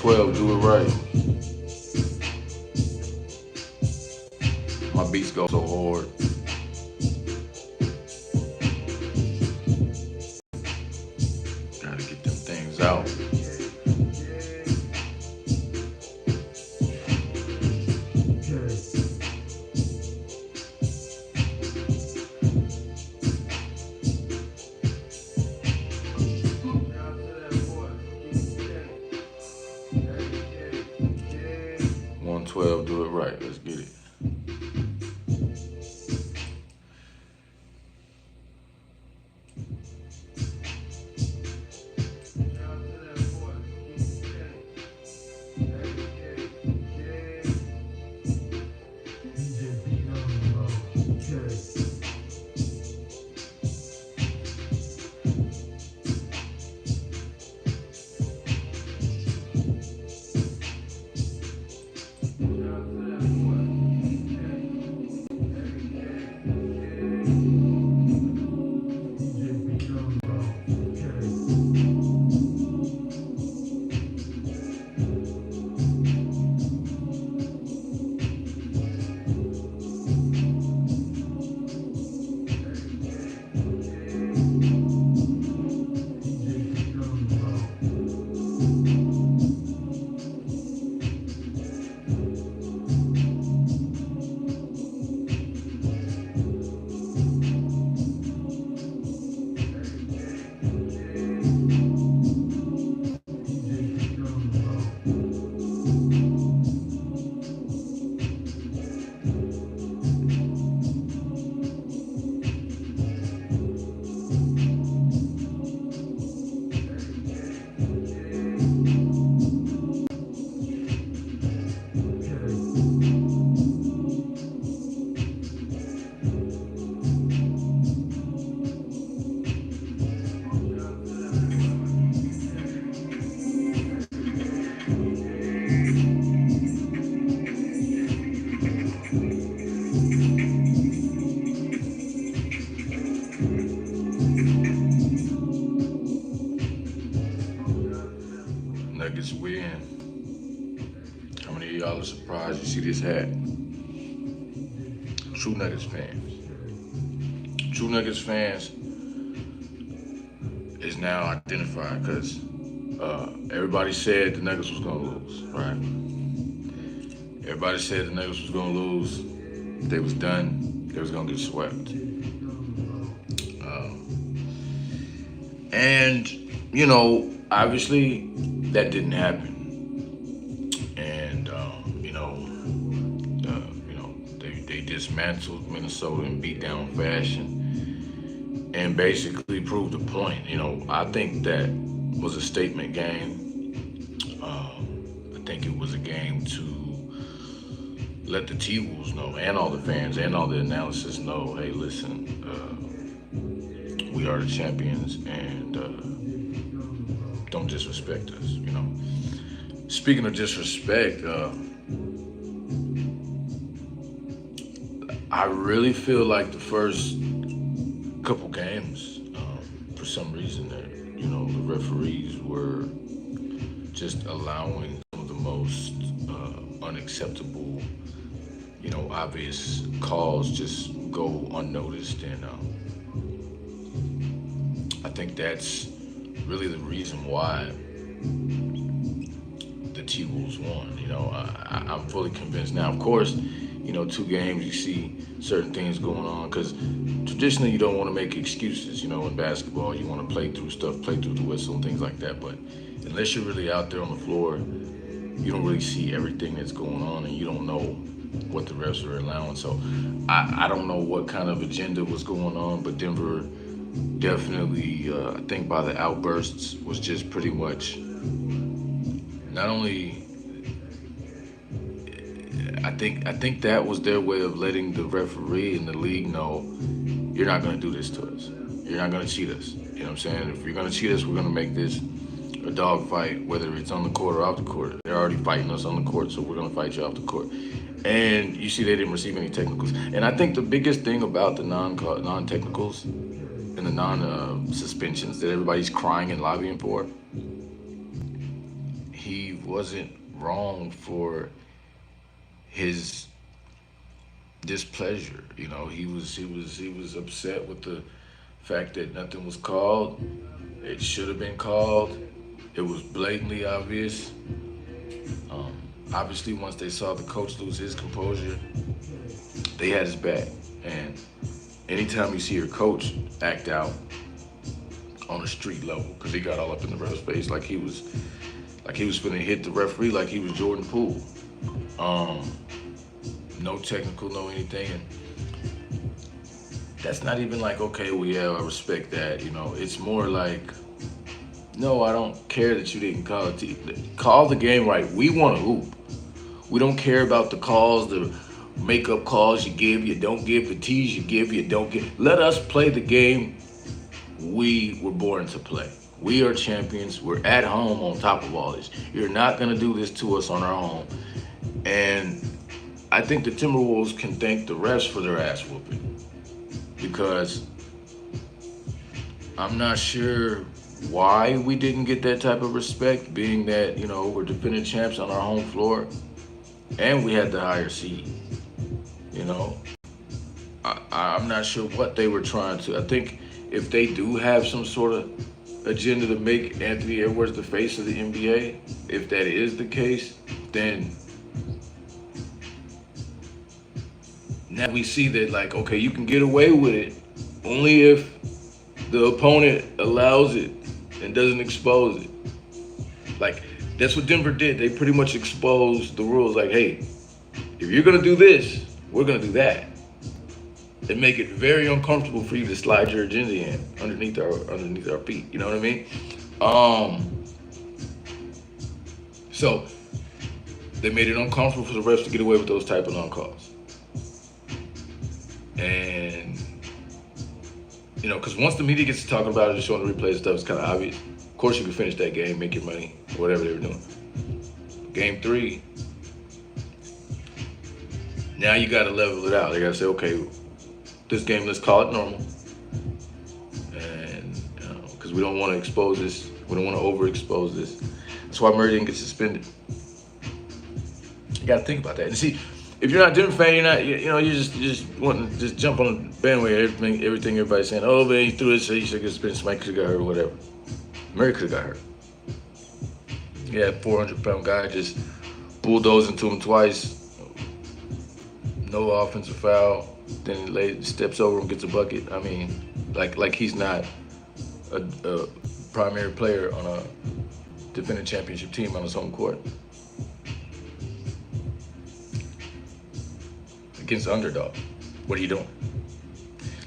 112, do it right. My beats go so hard. Gotta get them things out. 112, do it right. Let's get it. Nuggets win. How many of y'all are surprised you see this hat? True Nuggets fans. True Nuggets fans is now identified because everybody said the Nuggets was going to lose, right? Everybody said the Nuggets was going to lose. They was done. They was going to get swept. And, you know, obviously that didn't happen. And, they dismantled Minnesota in beatdown fashion and basically proved a point. You know, I think that was a statement game. I think it was a game to let the T-Wolves know and all the fans and all the analysis know, hey, listen, we are the champions and don't disrespect us, you know. Speaking of disrespect, I really feel like the first couple games, for some reason, that the referees were just allowing some of the most unacceptable, obvious calls just go unnoticed, and I think that's really the reason why the T-Wolves won. I'm fully convinced now. Of course, 2 games, you see certain things going on because traditionally you don't want to make excuses. In basketball, you want to play through stuff, play through the whistle and things like that. But unless you're really out there on the floor, you don't really see everything that's going on and you don't know what the refs are allowing. So I don't know what kind of agenda was going on, but Denver definitely, I think by the outbursts, was just pretty much not only. I think that was their way of letting the referee and the league know, you're not going to do this to us. You're not going to cheat us. You know what I'm saying? If you're going to cheat us, we're going to make this a dog fight, whether it's on the court or off the court. They're already fighting us on the court, so we're going to fight you off the court. And you see they didn't receive any technicals. And I think the biggest thing about the non-technicals and the non-suspensions that everybody's crying and lobbying for, he he wasn't wrong for his displeasure. You know, he was upset with the fact that nothing was called. It should have been called. It was blatantly obvious. Um, Obviously, once they saw the coach lose his composure, they had his back. And anytime you see your coach act out on a street level, because he got all up in the ref's face like he was finna hit the referee like he was Jordan Poole. Um, no technical, no anything. And that's not even like, okay, well, yeah, I respect that. You know, it's more like, no, I don't care that you didn't call it. Call the game right. We want to hoop. We don't care about the calls, the makeup calls you give, you don't give, the tees you give, you don't give. Let us play the game we were born to play. We are champions. We're at home on top of all this. You're not going to do this to us on our home. And I think the Timberwolves can thank the refs for their ass whooping, because I'm not sure why we didn't get that type of respect, being that, you know, we're defending champs on our home floor and we had the higher seed. You know, I'm not sure what they were trying to. I think if they do have some sort of agenda to make Anthony Edwards the face of the NBA, if that is the case, then now we see that, like, okay, you can get away with it only if the opponent allows it and doesn't expose it. Like, that's what Denver did. They pretty much exposed the rules. Like, hey, if you're gonna do this, we're gonna do that, and make it very uncomfortable for you to slide your agenda in underneath our feet. You know what I mean? So they made it uncomfortable for the refs to get away with those type of non-calls. And you know, because once the media gets to talking about it and showing the replays and stuff, it's kind of obvious. Of course, you can finish that game, make your money, whatever they were doing. Game 3, now you got to level it out. They got to say, okay, this game, let's call it normal. And because we don't want to expose this, we don't want to overexpose this. That's why Murray didn't get suspended. You got to think about that. And see, if you're not a Denver fan, you're not, you just want to just jump on the bandwagon, everything everybody's saying, oh, man, he threw it, so he should get suspended, somebody could have got hurt or whatever. Murray could have got hurt. Yeah, 400-pound guy just bulldozed into him twice. No offensive foul. Then he steps over him, gets a bucket. I mean, like he's not a primary player on a defending championship team on his home court. Against the underdog. What are you doing?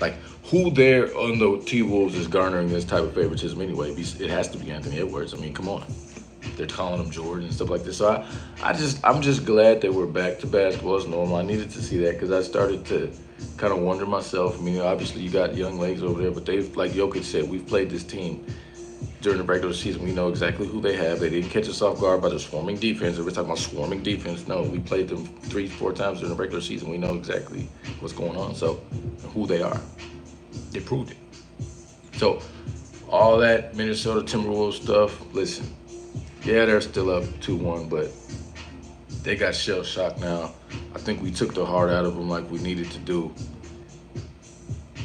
Like, who there on the T-Wolves is garnering this type of favoritism anyway? It has to be Anthony Edwards. I mean, come on. They're calling him Jordan and stuff like this. So I'm just glad that we're back to basketball as normal. I needed to see that because I started to kind of wonder myself. I mean, obviously you got young legs over there, but they've, like Jokic said, we've played this team during the regular season. We know exactly who they have. They didn't catch us off guard by their swarming defense. We're talking about swarming defense. No, we played them 3-4 times during the regular season. We know exactly what's going on. So who they are. They proved it. So all that Minnesota Timberwolves stuff, listen, yeah, they're still up 2-1, but they got shell-shocked now. I think we took the heart out of them like we needed to do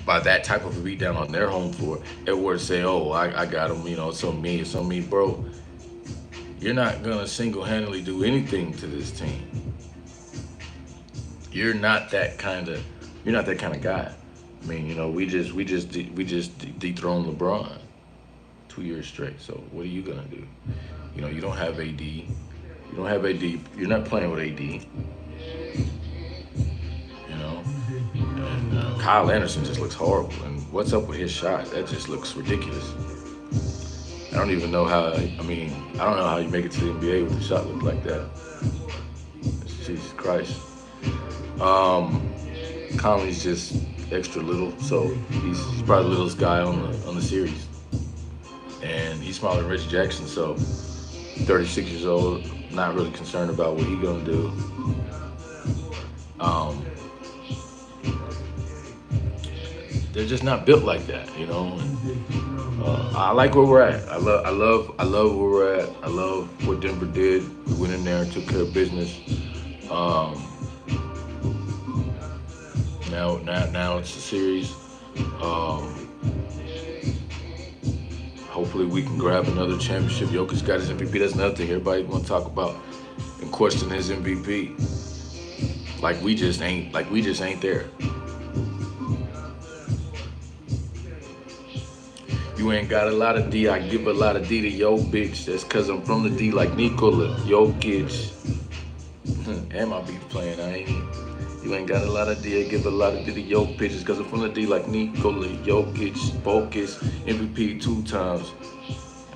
by that type of a beatdown on their home floor. Edwards say, oh, I got him, it's on me. Bro, you're not going to single-handedly do anything to this team. You're not that kind of guy. I mean, we just dethroned LeBron 2 years straight. So what are you gonna do? You don't have AD. You're not playing with AD. And Kyle Anderson just looks horrible. And what's up with his shot? That just looks ridiculous. I don't even know how. I don't know how you make it to the NBA with a shot look like that. Jesus Christ. Conley's just extra little, so he's probably the littlest guy on the series. And he's smaller than Reggie Jackson, so 36 years old, not really concerned about what he's gonna do. they're just not built like that, you know. And, I like where we're at. I love where we're at. I love what Denver did. We went in there and took care of business. Um, now it's a series. Um, Hopefully we can grab another championship. Jokic got his MVP. That's another thing everybody want to talk about and question his MVP. Like we just ain't there. You ain't got a lot of D. I give a lot of D to yo bitch. That's cause I'm from the D like Nikola Jokic. And my beat playing, I ain't. You ain't got a lot of D. I give a lot of D to yo bitches cause I'm from the D like Nikola Jokic. Focus MVP 2 times.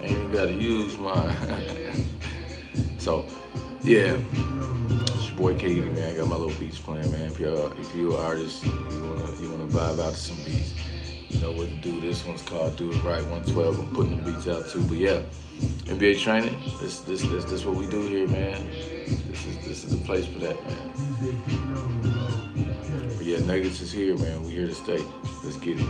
I ain't even gotta use mine. So, yeah. It's your boy Katie, man. I got my little beats playing, man. If you're an artist, you wanna vibe out to some beats, you know what to do. This one's called Do It Right 112. I'm putting the beats out too. But yeah, NBA training. This what we do here, man. This is the place for that, man. But yeah, Nuggets is here, man. We here to stay. Let's get it.